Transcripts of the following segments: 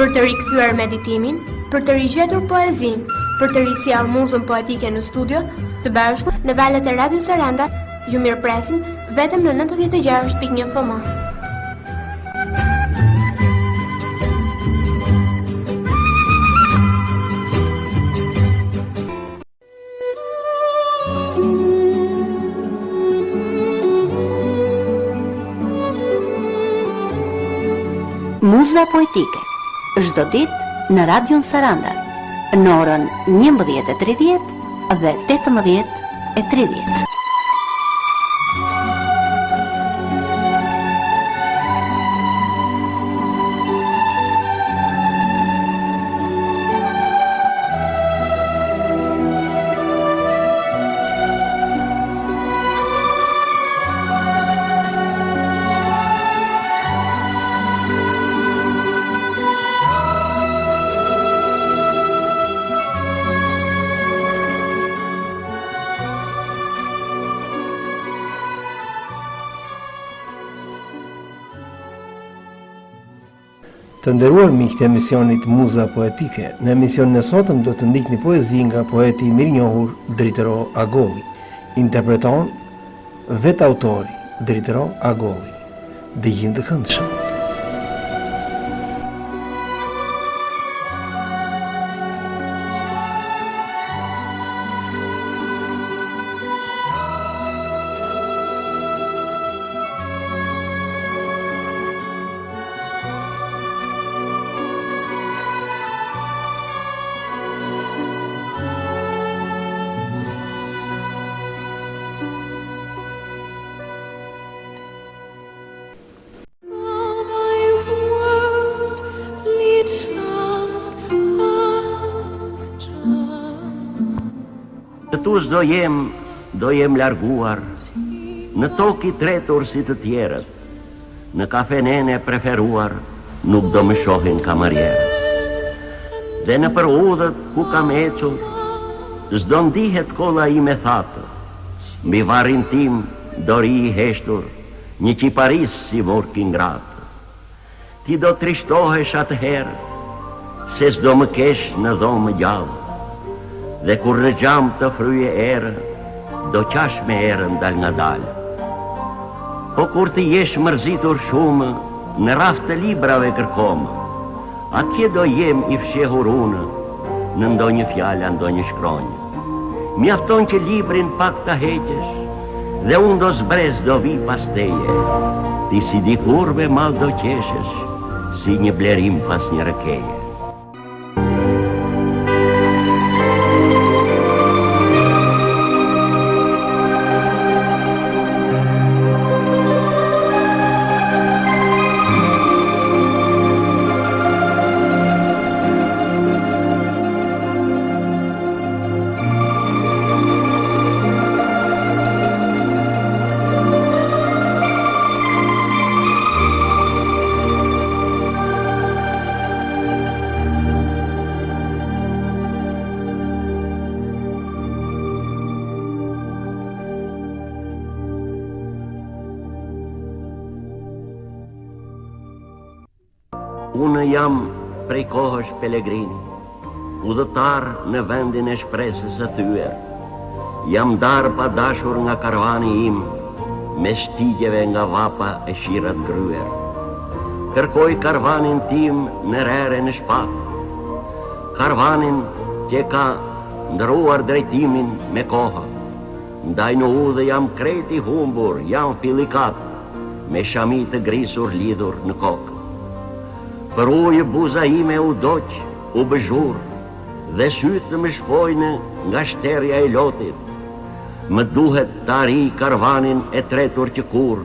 për të rikthyer meditimin, për të rigjetur poezinë, për të risjellë muzën poetike në studio, të bashku në valët e Radio Saranda, ju mirëpresim vetëm në 96.1 FM. Muza poetike, çdo ditë në Radion Saranda, në orën 11:30 dhe 18:30. Të nderuar miq të emisionit Muza Poetike, në emisionin e sotëm do të ndikni poezi nga poeti i mirënjohur Dritëro Agolli. Interpreton vetë autori Dritëro Agolli. Dëgjim të këndshëm. Këtus do jem larguar, në tokë i tretur si të tjerët, në kafenen e preferuar, nuk do më shohin kamarierët. Dhe në për udhët ku kam equr, s'do ndihet kolla i me thatë, mbi varrin tim dori i heshtur, një qiparis si vorkin gratë. Ti do trishtohesh atëherë, se s'do më kesh në dhomë gjallë, dhe kur në gjam të fryje erë, do qash me erën dal nga dalë. Po kur të jesh mërzitur shumë, në raft të librave kërkomë, atje do jem i fshehur unë, në ndonjë fjala, ndonjë shkronjë. Mjafton që librin pak ta heqesh, dhe unë do zbrez do vi pas teje, ti si dikurve mal do qeshesh, si një blerim pas një rëkeje. Unë jam prej kohësh pelegrin, udhëtar në vendin e shpresës së thyer. Jam dar pa dashur nga karvani im, me shtigjeve nga vapa e shirat gryer. Kërkoj karvanin tim në rere në shpat, karvanin që ka ndëruar drejtimin me koha. Ndaj në udhë jam kreti humbur, jam filikat, me shami të grisur lidhur në kokë. Për ujë buza ime u doq, u bëzhur, dhe sytë më shpojnë nga shterja e lotit. Më duhet të ari karvanin e tretur që kur,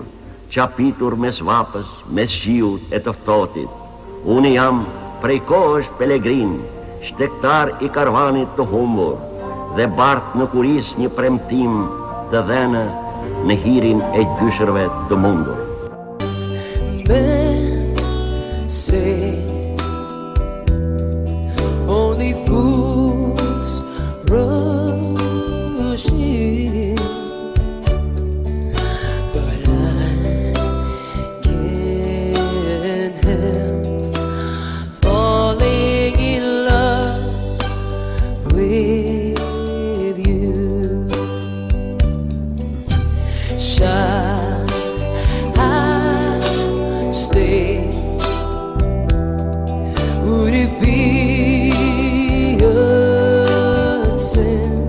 qapitur mes vapës, mes shiut e të ftotit. Unë jam prej kohësh pelegrin, shtektar i karvanit të humbur, dhe bart në kuris një premtim të dhënë në hirin e gjyshërve të mundur. Say only fools rush in, but I can't help falling shall I stay? Would it be a sin?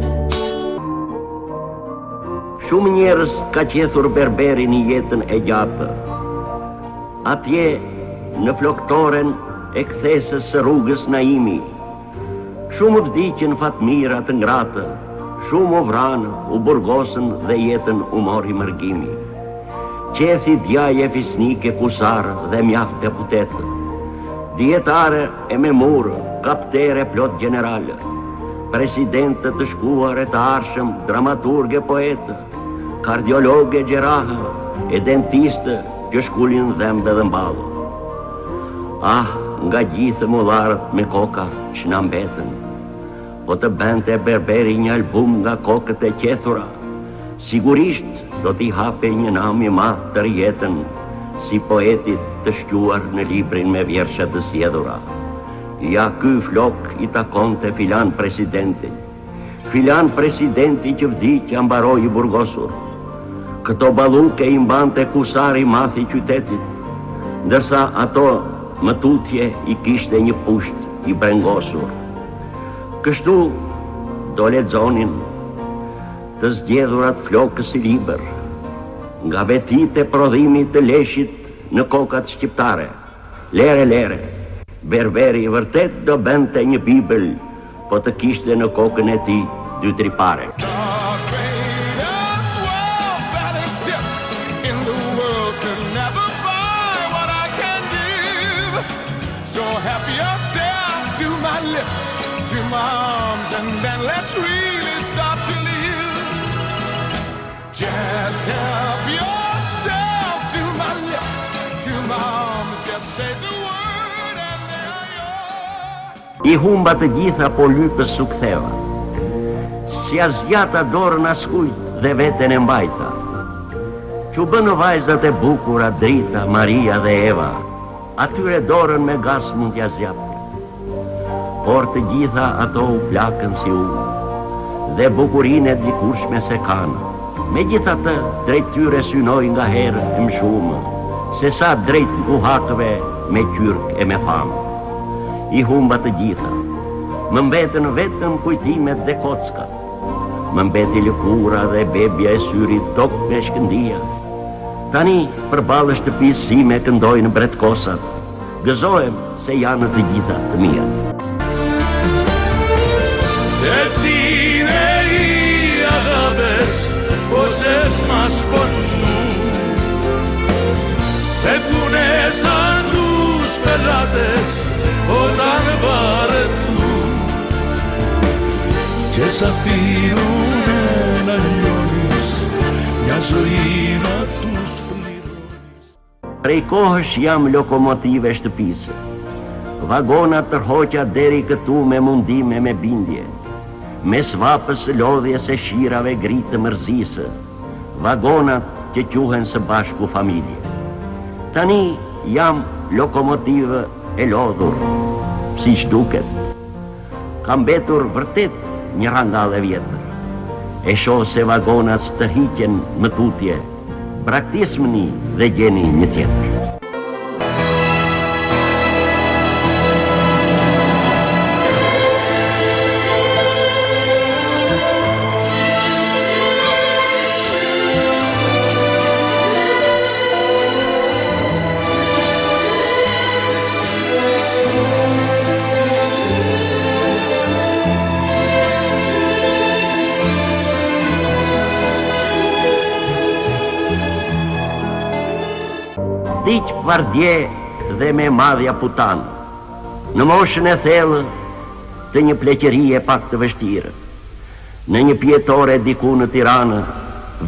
Shumë njerëz ka qethur berberi në jetën e gjatë. Atje në floktoren e kthesës së rrugës Naimi. Shumë vdiqën fatmira të ngratë, shumë u vranë, u burgosën dhe jetën u mori mërgimi. Qethi djaje fisnike kusarë dhe mjaft deputetë, dietare e me murë, kaptere plot generale, presidente të shkuar e të arshëm, dramaturge poetë, kardiologe gjerahe e dentiste që shkullin dhembe dhe mbalë. Ah, nga gjithë mullarët me koka që na mbetën, po të bente berberi një album nga kokët e qethura, sigurisht do t'i hape një nam i madh të rjetën, si poetit të shquar në librin me vjersha të sjedhura. Ja ky flok i takonte filan presidentin. Filan presidenti që vdiq që mbaroi i burgosur. Këto balluke i mbante kusari mathi qytetit, ndërsa ato më tutje i kishte një pusht i brengosur. Kështu do lexonin të zgjedhurat flokës i liber, nga vetit e prodhimit të leshit në kokat shqiptare. Lere, berberi vërtet do bente një bibel, po të kishte në kokën e tij 2-3 pare. To my arms, and then let's really start to live. Just help yourself to my lips, to my arms, just say the word and they're yours. I humba të gjitha po lypës su ktheva. Si azjata dorën askujt dhe veten e mbajta. Që bënë vajzat e bukura, Drita, Maria dhe Eva, atyre dorën me gas mund t'ja zjapte. Por të gjitha ato u plakën si unë, dhe bukurinë e dikushme se kanë. Megjithatë, drejt tyre synoj nga herë e më shumë, se sa drejt buhakëve me qyrk e me famë. I humba të gjitha, më mbetën vetëm kujtimet dhe kockat. Më mbeti lëkura dhe bebja e syrit tok me shkëndia. Tani, përballë shtëpisë sime këndojnë bretkosat, gëzohem se janë të gjitha të mia. Decine y agapes, voces más por Fetgunes andus perrates, o tan baretlu Que safirune na njonis, ja zoina tus plironis. Prej kohësh jam lokomotive shtëpisë. Vagonat tërhoqa deri këtu me mundime me bindje. Mes vapës lodhje se shirave gritë mërzisë, vagonat që quhen së bashku familje. Tani jam lokomotive e lodhur, si shduket. Kam betur vërtet një randall e vjetër. E shoh se vagonat stërhiqen më tutje, braktismni dhe gjeni një tjetër. Diq vardje dhe me madhja putan, në moshën e thellë të një pleqerie pak të vështirë, në një pjetore diku në Tiranë,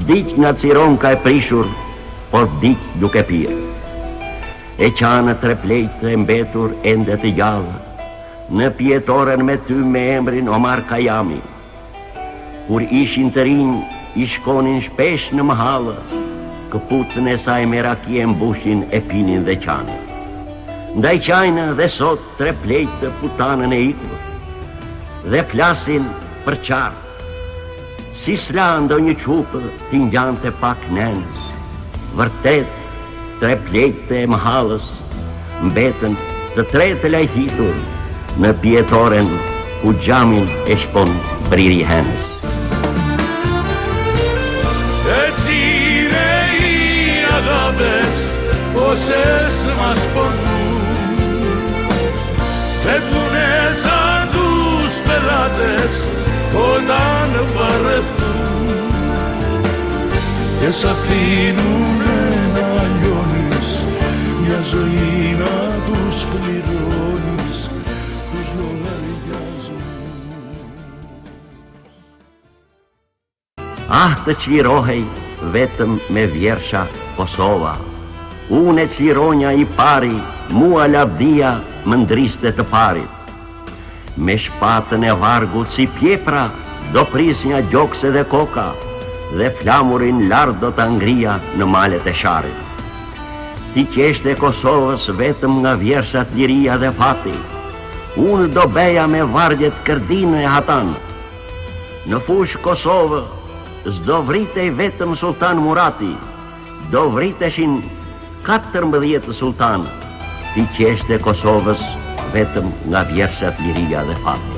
vdiq nga cironka e prishur, por vdiq duke pirë. E qanë tre plejtë e mbetur ende të gjallë, në pjetoren me ty me emrin Omar Kajami. Kur ishin të rinj, i shkonin shpesh në mahallë, këpucën e saj me rakie mbushin e pinin dhe qanë. Ndaj qajnë dhe sot tre plejtë putanën e ikvë, dhe flasin për qartë, si slando një qupë t'i ngjante pak nenës. Vërtet, 3 pleqte e mahallës mbetën të 3 të lajthitur në pjetoren ku gjamin e shpon briri henës. E cire I agapes poses mas por tu, fetlunes ardus pelates όταν βαρεθούν και σ' αφήνουν να λιώνεις, μια ζωή να τους πληρώνεις, τους λογαριάζουν. Ah, të qirohej vetëm me vjersha Kosova. Unë e qironja I pari, mua lavdia më ndriste të parit. Me shpatën e vargut si pjepra, do prisnja gjokse dhe koka, dhe flamurin lart do ta ngrija në malet e sharit. Ti qeshtë e Kosovës vetëm nga vjershat liria dhe fati, unë do beja me vargjet Kërdine e Hatan. Në fush Kosovë, s'do vritej vetëm Sultan Murati, do vriteshin 14 sultan, ti qeshtë e Kosovës vetëm nga vjershat liria dhe fati.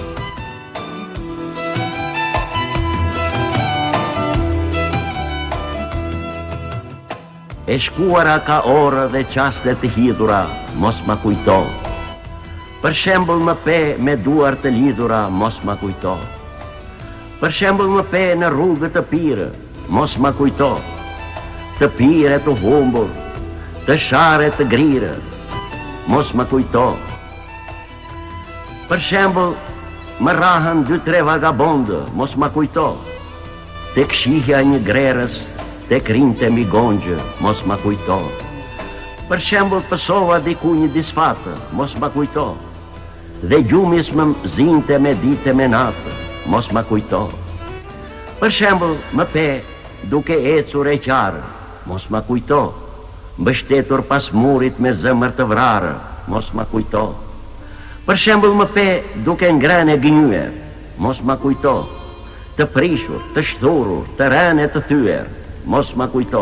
E shkuara ka orë dhe qaste të hidhura, mos ma kujto. Për shembull më pe me duar të lidhura, mos ma kujto. Për shembull më pe në rrugët të pire, mos ma kujto. Të pire të humbur, të share të grire, mos ma kujto. Për shembull, më rahën 2-3 vagabondë, mos ma kujto. Të kshihja një grerës, të krinte mi gongjë, mos ma kujto. Për shembull, pësova diku një disfatë, mos ma kujto. Dhe gjumis më zinte me dite me natë, mos ma kujto. Për shembull, më pe duke ecur e qarë, mos ma kujto. Mbështetur pas murit me zëmër të vrarë, mos ma kujto. Për shembull më pe duke ngrënë e gënyer, mos ma kujto. Të prishur, të shturur, të rënë e të thyer, mos ma kujto.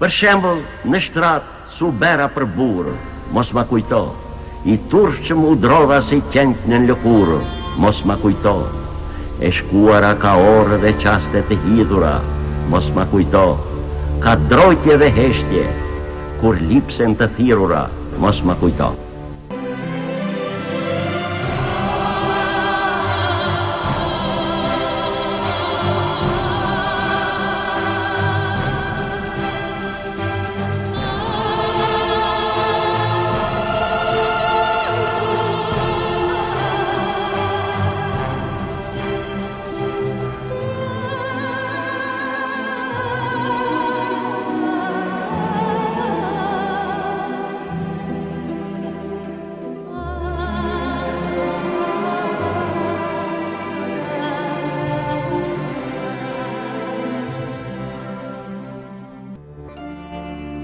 Për shembull në shtrat su bera për burë, mos ma kujto. I tursh që mu drova si qenjt në lëkurë, mos ma kujto. E shkuara ka orë dhe qaste të hidhura, mos ma kujto. Ka drojtje dhe heshtje, kur lipsen të thirura, mos ma kujto.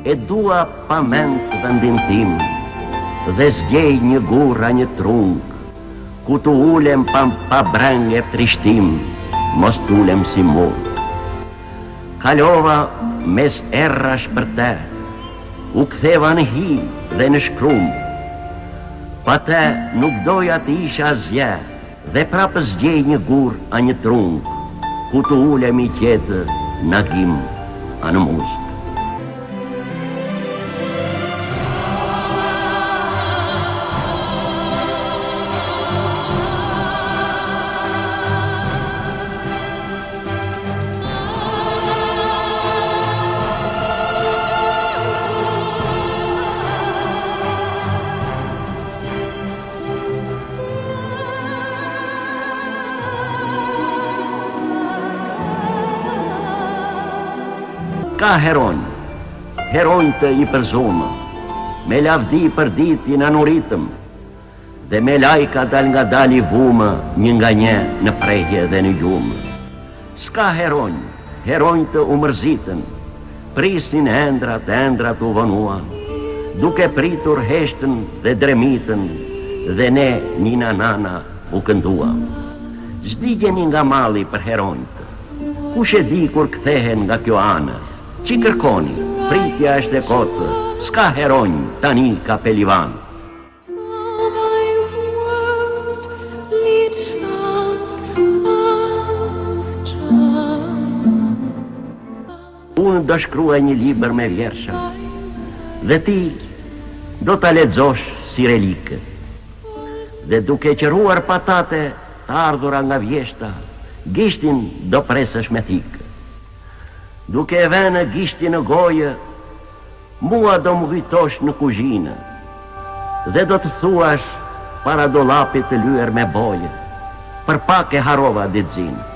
E dua pa mend vendin tim, dhe zgjej një gurra një trung, ku tu ulem pa brengë e trishtim, mos t'ulem si mur. Kalova mes errash për te, u ktheva në hi dhe në shkrum. Pa te nuk doja të isha asgjë, dhe prapë zgjej një gurë a një trung, ku tu ulem I qetë nagim a në muzë. Ka heronj të I përzumë, me lavdi për dit I nanuritëm, dhe me lajka dal nga dal I vumë, një nga një në prejhje dhe në gjumë. S'ka heronj të umërzitën, prisnin endrat u vonua, duke pritur heshtën dhe dremitën, dhe ne një nana u këndua. Zdigjeni nga mali për heronjtë, Kush e di kur kthehen nga kjo anë, që kërkoni, pritja është e kotë, s'ka heronj, tani ka pelivan. Unë do shkruaj një libër me vjersha, dhe ti do ta lexosh si relikë. Dhe duke qëruar patate të ardhura nga vjeshta, gishtin do presësh me thikë. Duke e vënë gishtin në gojë, mua do më kujtosh në kuzhinë, dhe do të thuash para dollapit të lyer me bojë, për pak e harova ditëzinë.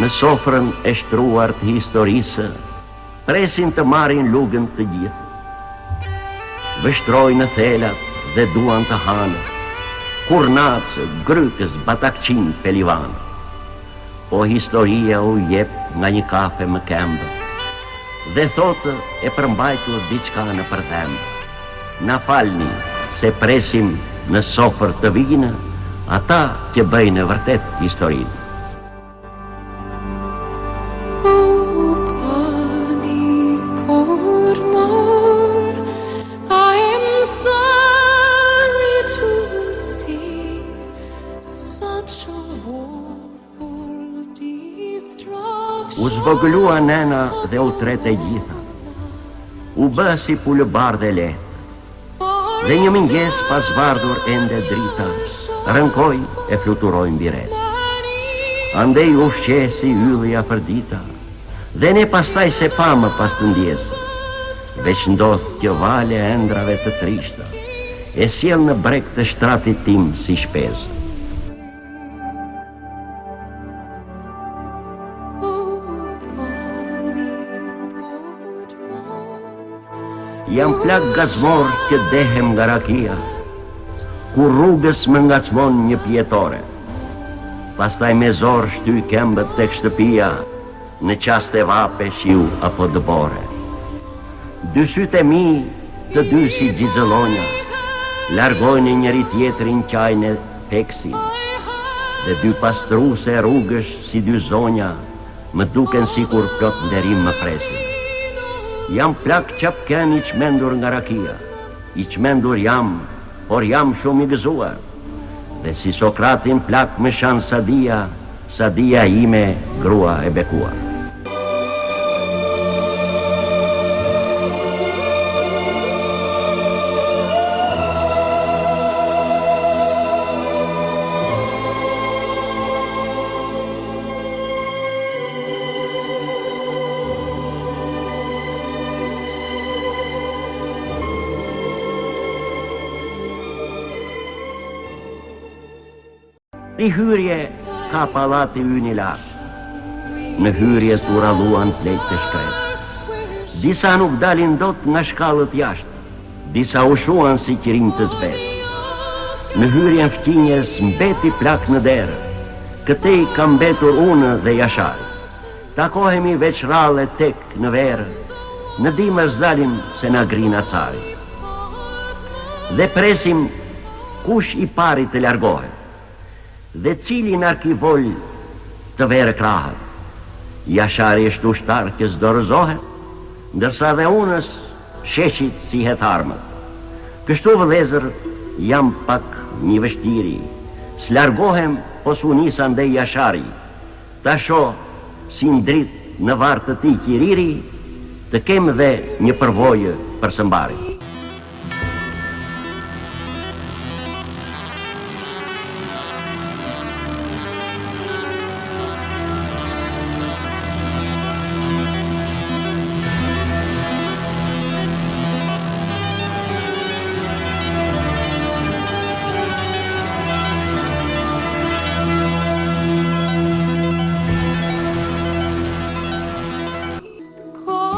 Në sofrën e shtruar të historisë, presin të marrin lugën të gjithë. Vështrojnë thelat dhe duan të hanë, kurnacë, grykës, batakqin, pelivanë. Po historia u jep nga një kafe më këmbë, dhe thotë e përmbajtur diçka në përdhemë. Na falni se presim në sofrë të vinë, ata që bëjnë vërtet historinë. U zvogëlua nena dhe u tret e gjitha, u bë si pulëbar dhe lehtë, dhe një mëngjes pas vardhur ende drita, rënkoj e fluturoj mbi ret. Andej u fqe si ylli afërdita, dhe ne pastaj se pamë pas të ndjesë, veç ndodh kjo vale e endrave të trishta, e sjell në breg të shtratit tim si shpezë. Jam plak gazmor që dehem nga rakia, ku rrugës më ngacmon një pjetore. Pastaj me zor shty këmbët tek shtëpia, në qast e vape, shiu apo dëbore. Dy sytë e mi, të dy si gjizëllonja, largojnë njëri tjetrin qajnë teksin, dhe dy pastruse rrugësh si dy zonja, më duken si kur plot nderim më presin. Jam plak qapken i qmendur nga rakia, i qmendur jam, por jam shumë i gëzuar, dhe si Sokratin plak me shan sadia, sadia ime grua e bekuar. Në hyrje ka palati ynë i lartë, në hyrje të uraluan plejt të shkret. Disa nuk dalin dot nga shkallët jashtë, disa ushuan si qirim të zbet. Në hyrjen fqinjes mbeti plak në derë, këtej kam mbetur unë dhe Jashari. Takohemi veç rale tek në verë, në dimër zdalim se na grina cari. Dhe presim kush i pari të largohet, dhe cilin arkivol të verë krahët. Jashari është ushtar që s'dorëzohet, ndërsa dhe unës sheshit si hetharmët. Kështu vëllezër jam pak një vështiri, s'largohem po s'unisa ndej Jashari, ta shoh si ndrit në vartë të ti qiriri, të kem dhe një përvojë për së mbari.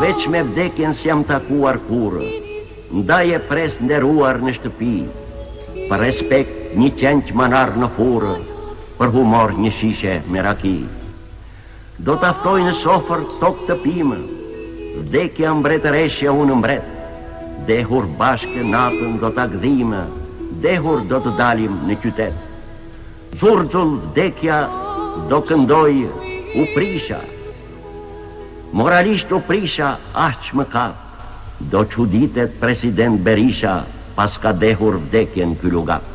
Veç me vdekjen s'jam takuar kurë, ndaj e pres nderuar në shtëpi, për respekt një qenq manar në furë, për humor një shishe me raki. Do t'aftoj në sofër tokë të pimë, vdekja mbretëreshja unë mbret, dehur bashkë natën do t'a gdhime, dehur do të dalim në qytet. Zurxull vdekja do këndoj u prisha, moralisht u prisha aq më kap, do çuditet president Berisha pas ka dehur vdekjen ky lugat.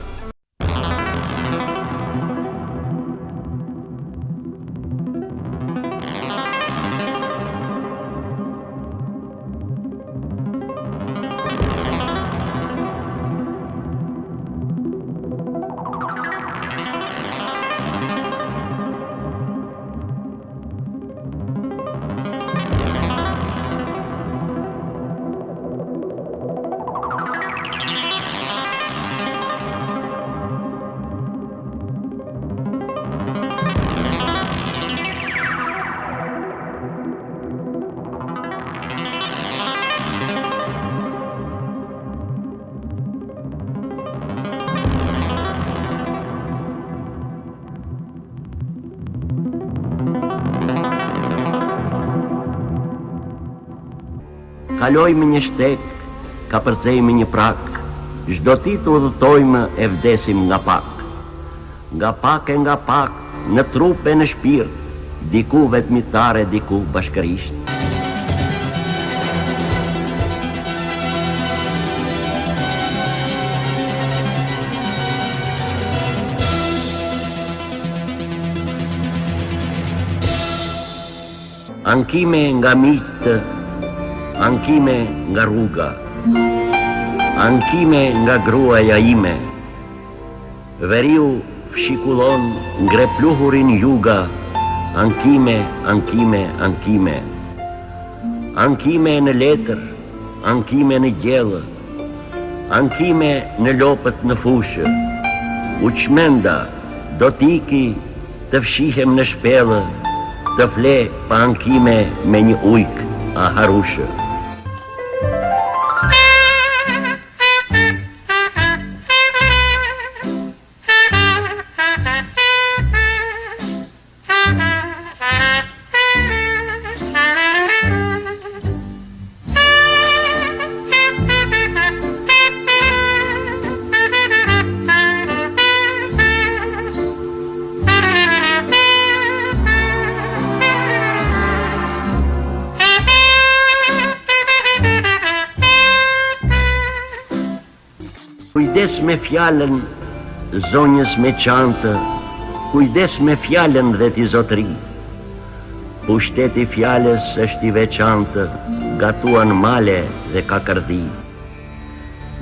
Kalojmë një shtek, ka përcejmë një prak, çdo ditë udhëtojmë e vdesim nga pak. Nga pak e nga pak, në trup e në shpirt, diku vetmitare, diku bashkërisht. Ankime nga miqtë, ankime nga rruga, ankime nga gruaja ime. Veriu fshikullon ngrepluhurin juga, ankime, ankime, ankime. Ankime në letër, ankime në gjellë, ankime në lopët në fushë. U qmenda, do t'iki, të fshihem në shpellë, të fle pa ankime me një ujk a harushë. Kujdes me fjallën, zonjës me qantë, kujdes me fjallën dhe ti zotri. Pushteti fjallës është i veçantë, gatuan male dhe ka kërdhi.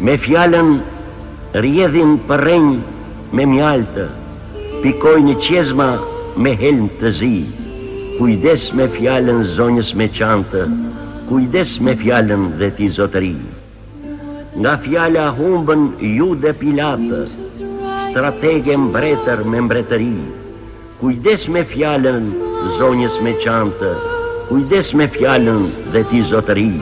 Me fjallën rjedhin përrenj me mjaltë, pikoj në qezma me helm të zi. Kujdes me fjallën zonjës me qantë, kujdes me fjallën dhe ti zotri. Nga fjalla humbën Jude Pilatë, stratege mbretër me mbretëri. Kujdes me fjallën zonjës me qantë, kujdes me fjallën dhe ti zotëri.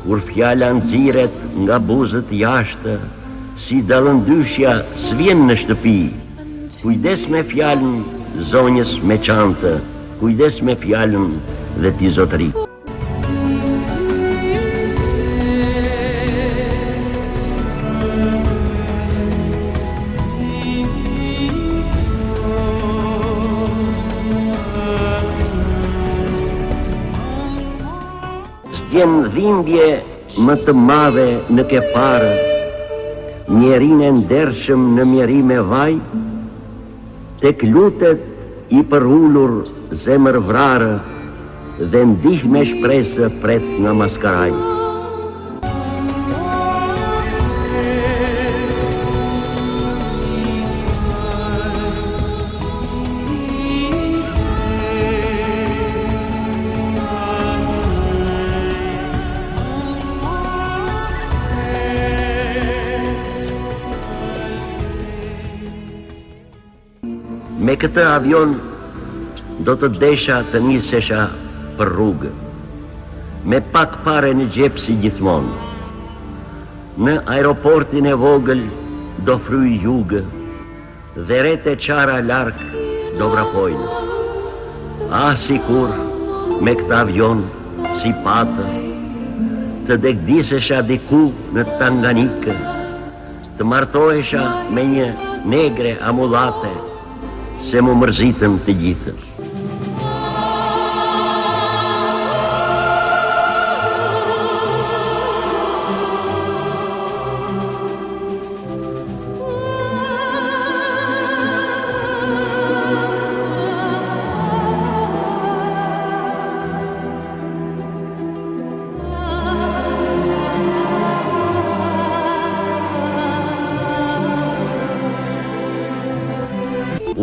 Kur fjalla nxiret nga buzët jashtë, si dallëndyshja s'vjen në shtëpi. Kujdes me fjallën zonjës me qantë, kujdes me fjallën dhe ti zotëri. S'gjen dhimbje më të madhe në ke parë, mjerin e ndershëm në mjeri me vaj, tek lutet i përullur zemër vrarë dhe ndih me shpresë pret nga maskaraj. Me këtë avion do të desha të nisesha për rrugë, me pak pare në gjep si gjithmonë. Në aeroportin e vogël do fryj jugë, dhe rete qara lark do vrapojnë. sikur me këta avion si patë, të degdisesha diku në Tanganikë, të martohesha me një negre amullate, se mu mërzitën të gjithë.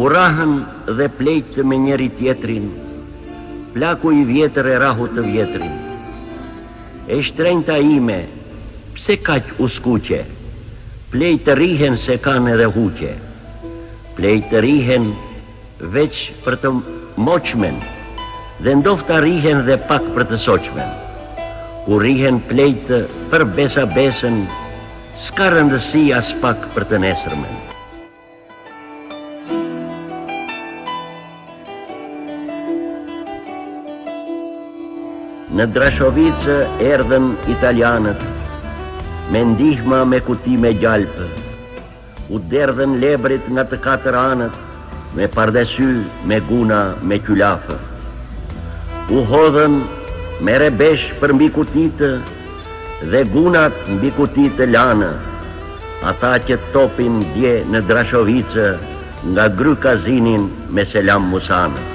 Urahën dhe plejtë me njeri tjetrin, plaku i vjetër e rahu të vjetrin. E shtrenjta ime, pse kaq uskuqe, plejtë rihen se kanë edhe huqe, plejtë rihen veç për të moqmen, dhe ndofta rihen dhe pak për të soqmen. Ku rihen plejtë për besa besën, s'ka rëndësi as pak për të nesërmen. Në Drashovicë erdhën italianët, me ndihma me kuti me gjalpë, u derdhën lebrit nga të katër anët, me pardesy, me guna, me qylafë. U hodhën me rebesh për mbi kutitë, dhe gunat mbi kutitë lanë, ata që topin dje në Drashovicë, nga Gry Kazinin me Selam Musanë.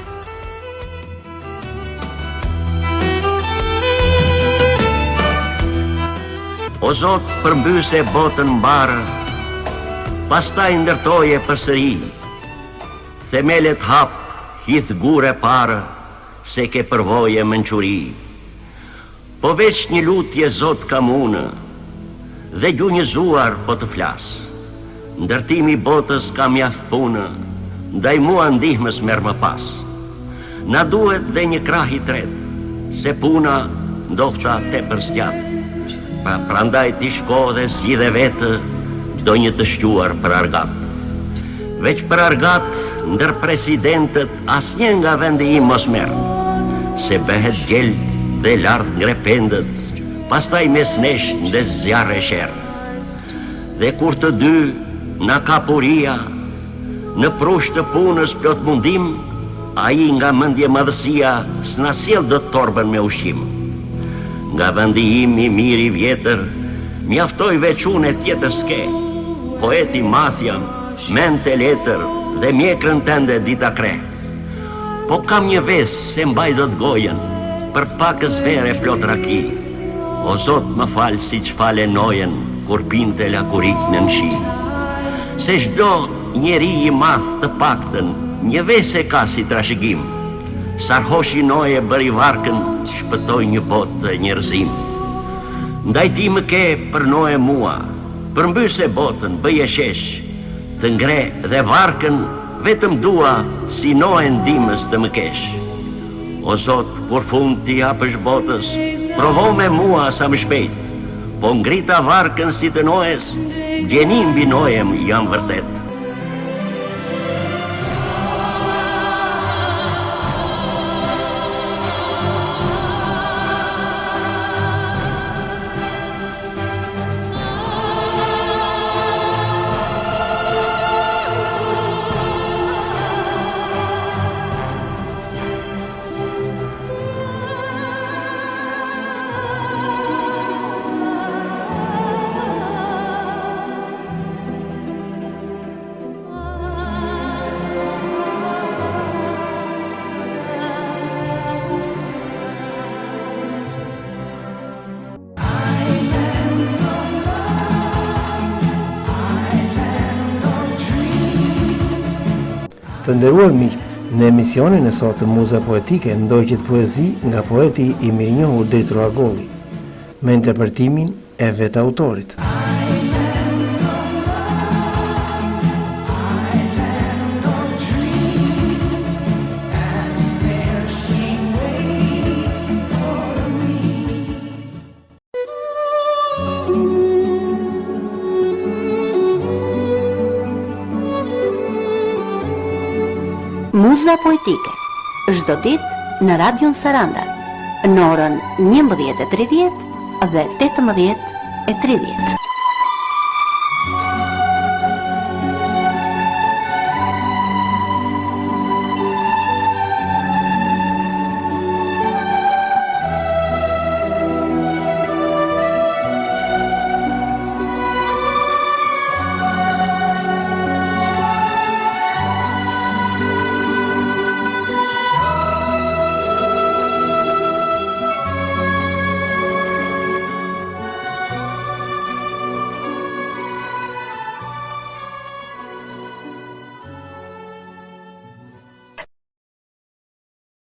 O Zot, përmbyse botën mbarë, pastaj ndërtoje përsëri, themelet hap, hith gure parë, se ke përvoje mençuri. Po veç një lutje Zot kam unë, dhe gjunjëzuar po të flas. Ndërtimi botës kam mjaft punë, ndaj mua ndihmës merr më pas. Na duhet dhe një krah i tretë, se puna ndofta tepër zgjat. Prandaj ti shko dhe zgjidhe vetë çdo një të shquar për argat. Veç për argat, ndër presidentët asnjë nga vendi im mos merr, se bëhet gjeld dhe lart ngrependët, pastaj mes nesh ndes zjarre sherr. Dhe kur të dy na kapuria, në prush të punës plot mundim, ai nga mendje madhësia s'na sjell dot torbën me ushqim. Nga vendi im i miri vjetër, mjaftoj veç unë e tjetër s'ke, poeti mathjam, mente letër dhe mjekrën tënde dita kre. Po kam një ves se mbaj do të gojen, për pakës vere flot raki. O Zot më falë si që fale nojen, kur pinte lakurik në nshi. Se çdo njeri i math të paktën, një ves e ka si trashëgim. Sarhoshi noje bëri varkën, shpëtoj një botë të njerëzim. Ndaj ti më ke për noje mua, përmbyse botën, bëje shesh, të ngre dhe varkën, vetëm dua si noje ndimës të më kesh. O Zot, kur fund ti hapësh botës, provo me mua sa më shpejt, po ngrita varkën si të nojes, gjenim bi nojem jam vërtet. Të nderuar miq, në emisionin e sot të Muza Poetike ndoqet poezi nga poeti i mirënjohur Dritro Agolli, me interpretimin e vetë autorit. Muza Poetike, çdo ditë në Radion Saranda, në orën 11:30 dhe 18:30.